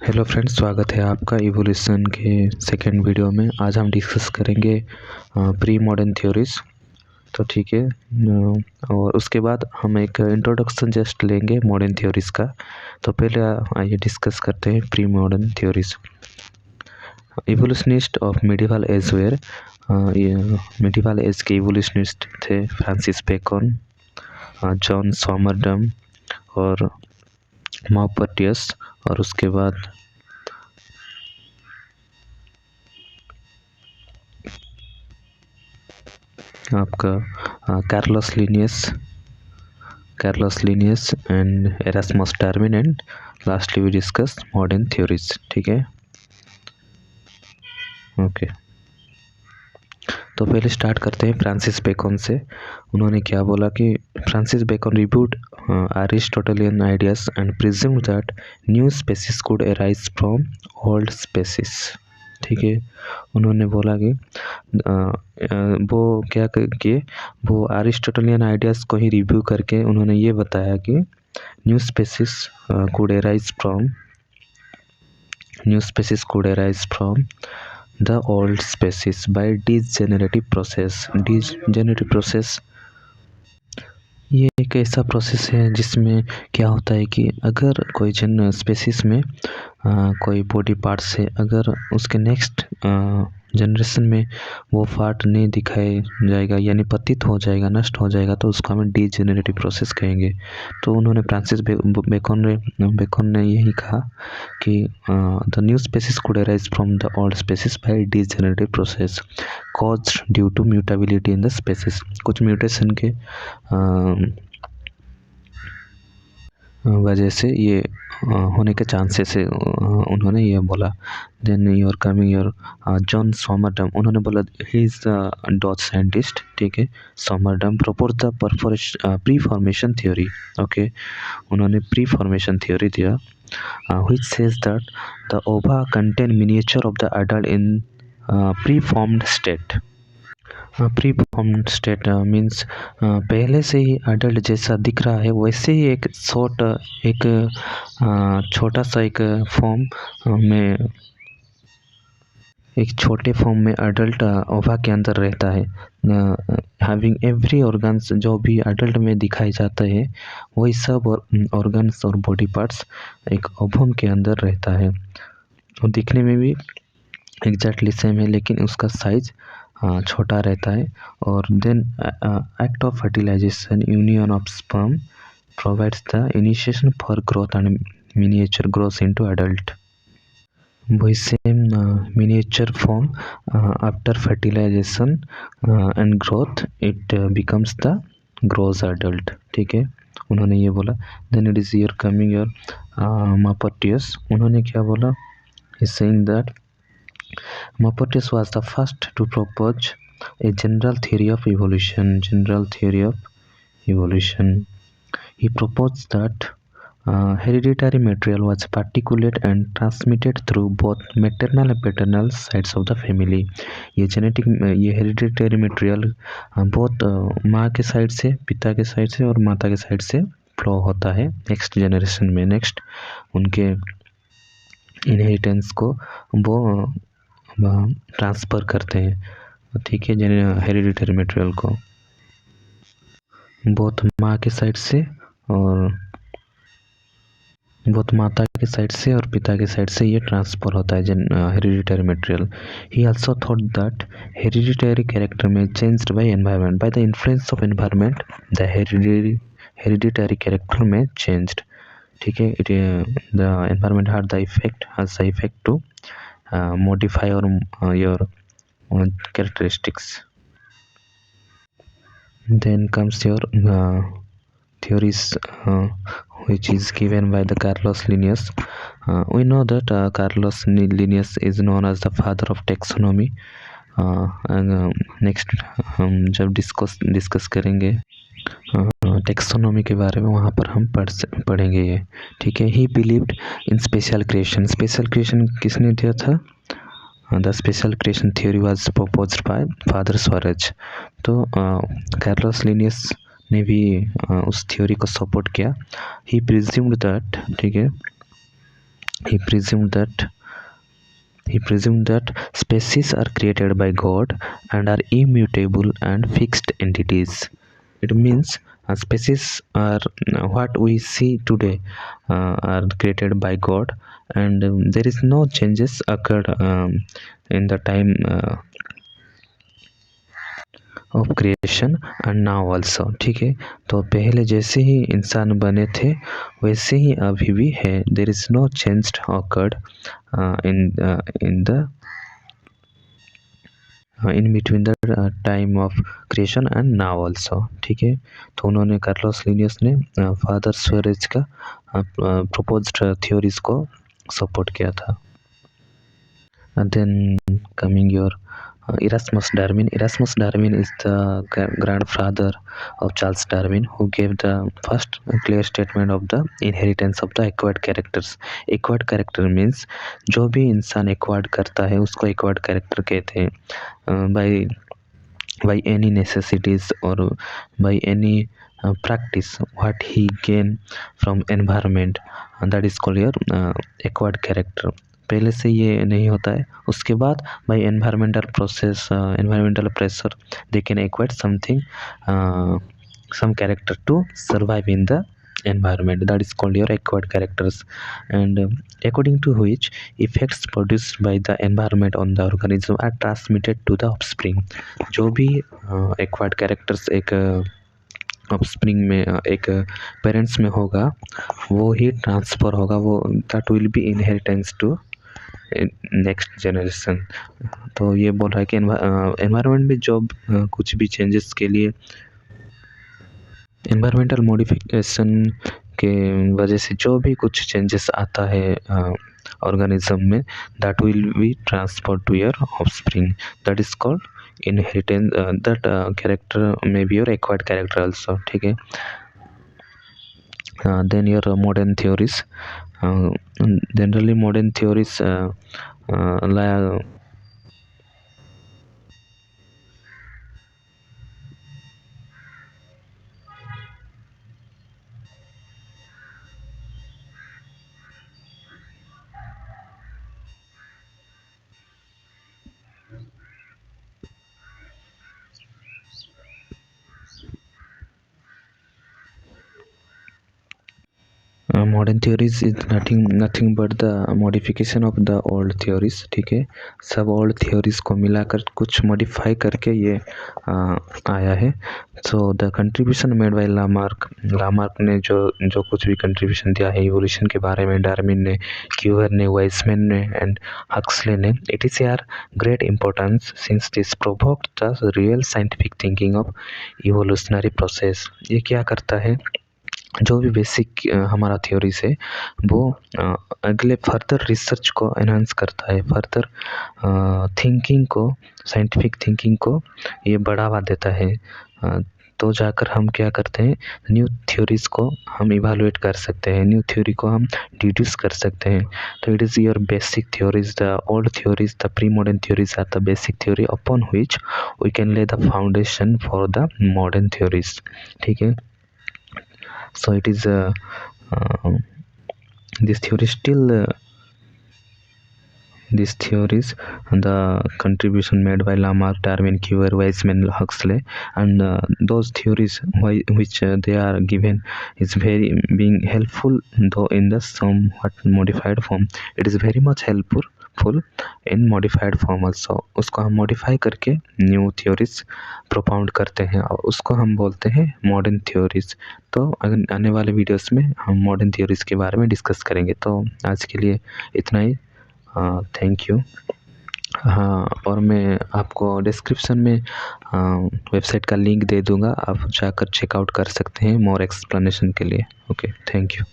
Hello friends, स्वागत है आपका इवोल्यूशन के सेकेंड वीडियो में। आज हम डिस्कस करेंगे प्री मॉडर्न थ्योरीज। तो ठीक है, और उसके बाद हम एक इंट्रोडक्शन जस्ट लेंगे मॉडर्न थ्योरीज का। तो पहले आइए डिस्कस करते हैं pre modern theories. Evolutionist of medieval age where, medieval age के इवोल्यूशनिस्ट थे फ्रांसिस बेकन, जॉन सॉमरडम और मॉपर्टियस। और उसके बाद आपका Carlos Linnaeus and Erasmus Darwin, and lastly we discuss modern theories. ठीक है, ओके। तो पहले स्टार्ट करते हैं फ्रांसिस बेकन से। उन्होंने क्या बोला कि Francis Bacon reviewed Aristotelian ideas and presumed that new species could arise from old species. ठीक है, उन्होंने बोला कि वो क्या किए, वो अरिस्टोटेलियन आइडियाज़ को ही रिव्यू करके उन्होंने ये बताया कि new species could arise from the old species by degenerative process। ये एक ऐसा प्रोसेस है जिसमें क्या होता है कि अगर कोई स्पेसिस में कोई बॉडी पार्ट से अगर उसके नेक्स्ट जनरेशन में वो पार्ट नहीं दिखाई जाएगा, यानी पतित हो जाएगा, नष्ट हो जाएगा, तो उसको हमें डीजेनरेटिव प्रोसेस कहेंगे। तो उन्होंने फ्रांसिस बेकन ने यही कहा कि the new species could arise from the old species by degenerative process caused due to mutability in the species. कुछ म्यूटेशन के वजह से ये होने के चांसेस है, उन्होंने ये बोला। Then your coming your John Swammerdam, उन्होंने बोला he is the Dutch scientist. ठीक है, Swammerdam propose the pre formation theory. Okay, उन्होंने प्री फॉर्मेशन थ्योरी दिया which says that the ova contain miniature of the adult in pre-formed state। Pre formed state means पहले से ही adult जैसा दिख रहा है, वैसे ही एक छोटा सा एक फॉर्म में, एक छोटे फॉर्म में अडल्ट ओवा के अंदर रहता है। हैविंग एवरी ऑर्गन्स, जो भी अडल्ट में दिखाई जाता है वही सब ऑर्गन्स और बॉडी पार्ट्स एक ओवम के अंदर रहता है। और दिखने में भी एग्जैक्टली सेम है, लेकिन उसका साइज छोटा रहता है। और then act of fertilisation, union of sperm provides the initiation for growth and miniature grows into adult. वही same miniature form after fertilisation and growth it becomes the grows adult. ठीक है, उन्होंने ये बोला। Then it is your coming your Maupertuis. उन्होंने क्या बोला, he saying that Maupertuis was the first to propose a general theory of evolution. He proposed that hereditary material was particulate and transmitted through both maternal and paternal sides of the family। ये hereditary material बहुत माँ के side से, पिता के side से और माता के साइड से फ्लो होता है नेक्स्ट जनरेशन में। नेक्स्ट उनके इनहेरिटेंस को वो ट्रांसफ़र करते हैं। ठीक है, हेरिडिटरी मटेरियल को बहुत माँ के साइड से और बहुत माता के साइड से और पिता के साइड से ये ट्रांसफ़र होता है hereditary material. He also thought that hereditary character में changed by environment, by the influence of environment the hereditary character में चेंज्ड। ठीक है, it the environment has the effect to modify your characteristics। Then comes your theories which is given by the Carlos Linnaeus। We know that Carlos Linnaeus is known as the father of taxonomy। Next हम जब discuss करेंगे taxonomy के बारे में, वहाँ पर हम पढ़ेंगे ये। ठीक है, ही बिलीव्ड इन स्पेशल क्रिएशन किसने दिया था? The special creation theory was proposed by father Swaraj. तो कार्लोस लिनियस ने भी उस थ्योरी को सपोर्ट किया। ही प्रिज्यूम्ड दैट, ठीक है, he presumed that species are created by God and are immutable and fixed entities. It means species are what we see today are created by God, and there is no changes occurred in the time of creation and now also. ठीक है, तो पहले जैसे ही इंसान बने थे वैसे ही अभी भी है। There is no change occurred in between the time of creation and now also. ठीक है, तो उन्होंने कार्लोस लिनियस ने फादर स्वेरेज का प्रपोज्ड थ्योरीज को सपोर्ट किया था। And then coming your Erasmus Darwin. Erasmus Darwin is the grandfather of Charles Darwin, who gave the first clear statement of the inheritance of the acquired characters. Acquired character means जो भी इंसान acquired करता है उसको acquired character कहते हैं। by any necessities or by any practice what he gain from environment, and that is called your acquired character। पहले से ये नहीं होता है, उसके बाद by environmental process, environmental pressure they can acquire something, some character to survive in the environment, that is called your acquired characters, and according to which effects produced by the environment on the organism are transmitted to the offspring। जो भी acquired characters एक offspring में एक parents में होगा वो ही transfer होगा, वो that will be inheritance to next generation. तो ये बोल रहा है कि एनवायरनमेंट में जो कुछ भी चेंजेस के लिए एनवायरमेंटल मॉडिफिकेशन के वजह से जो भी कुछ चेंजेस आता है ऑर्गेनिज्म में, that will be transfer to your offspring, that is called inheritance. That character may be your acquired character also. ठीक है, then your modern theories, generally modern theories modern theories is nothing but the modification of the old theories. ठीक है, सब old theories को मिलाकर कुछ modify करके ये आया है। So the contribution made by Lamarck ने जो कुछ भी कंट्रीब्यूशन दिया है इवोल्यूशन के बारे में, डार्विन ने, क्यूवर ने, वाइसमैन ने एंड हक्सले ने, इट इज़ यार great importance since this provoked the real scientific thinking of evolutionary process. ये क्या करता है, जो भी बेसिक हमारा थ्योरीज है वो अगले फर्दर रिसर्च को एनहांस करता है, फर्दर थिंकिंग को, साइंटिफिक थिंकिंग को ये बढ़ावा देता है। तो जाकर हम क्या करते हैं, न्यू थ्योरीज को हम इवेलुएट कर सकते हैं, न्यू थ्योरी को हम डिड्यूस कर सकते हैं। तो it is your basic theories, the old theories, the pre modern theories are the basic theory upon which we can lay the foundation for the modern theories. ठीक है, so it is this theory still these theories and the contribution made by Lamarck, Darwin, Cuvier, Weizmann, Huxley, and those theories which they are given is very being helpful, though in the somewhat modified form। it is very much helpful in modified form also. उसको हम modify करके new theories प्रोपाउंड करते हैं और उसको हम बोलते हैं मॉडर्न थ्योरीज। तो अगर आने वाले वीडियोस में हम मॉडर्न थ्योरीज के बारे में डिस्कस करेंगे। तो आज के लिए इतना ही, थैंक यू। हाँ, और मैं आपको डिस्क्रिप्शन में वेबसाइट का लिंक दे दूँगा, आप जाकर चेकआउट कर सकते हैं मोर एक्सप्लेनेशन के लिए। Okay, thank you.